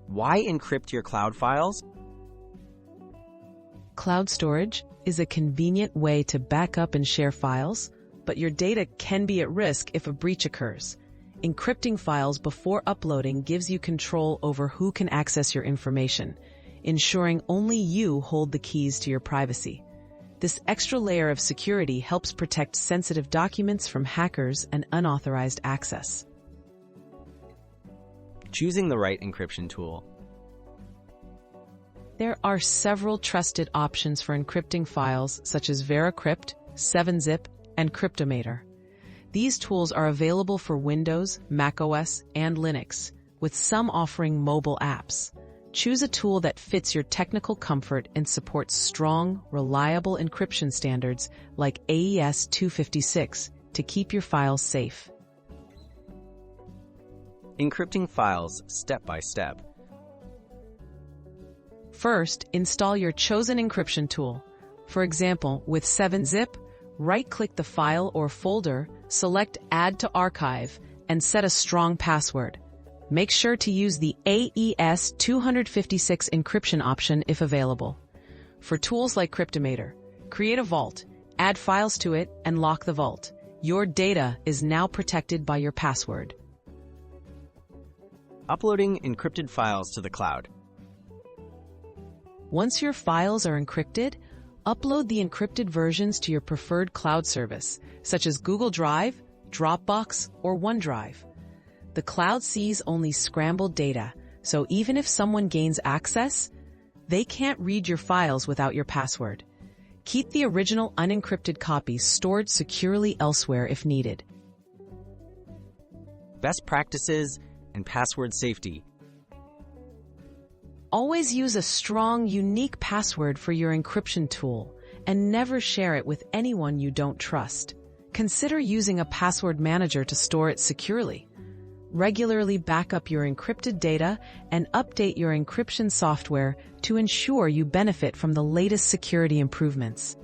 Why encrypt your cloud files? Cloud storage is a convenient way to back up and share files, but your data can be at risk if a breach occurs. Encrypting files before uploading gives you control over who can access your information, ensuring only you hold the keys to your privacy. This extra layer of security helps protect sensitive documents from hackers and unauthorized access. Choosing the right encryption tool. There are several trusted options for encrypting files, such as VeraCrypt, 7-Zip, and Cryptomator. These tools are available for Windows, macOS, and Linux, with some offering mobile apps. Choose a tool that fits your technical comfort and supports strong, reliable encryption standards like AES 256 to keep your files safe. Encrypting files step by step. First, install your chosen encryption tool. For example, with 7-Zip, right-click the file or folder, select Add to Archive, and set a strong password. Make sure to use the AES 256 encryption option if available. For tools like Cryptomator, create a vault, add files to it, and lock the vault. Your data is now protected by your password. Uploading encrypted files to the cloud. Once your files are encrypted, upload the encrypted versions to your preferred cloud service, such as Google Drive, Dropbox, or OneDrive. The cloud sees only scrambled data, so even if someone gains access, they can't read your files without your password. Keep the original unencrypted copies stored securely elsewhere if needed. Best practices and password safety. Always use a strong, unique password for your encryption tool and never share it with anyone you don't trust. Consider using a password manager to store it securely. Regularly back up your encrypted data and update your encryption software to ensure you benefit from the latest security improvements.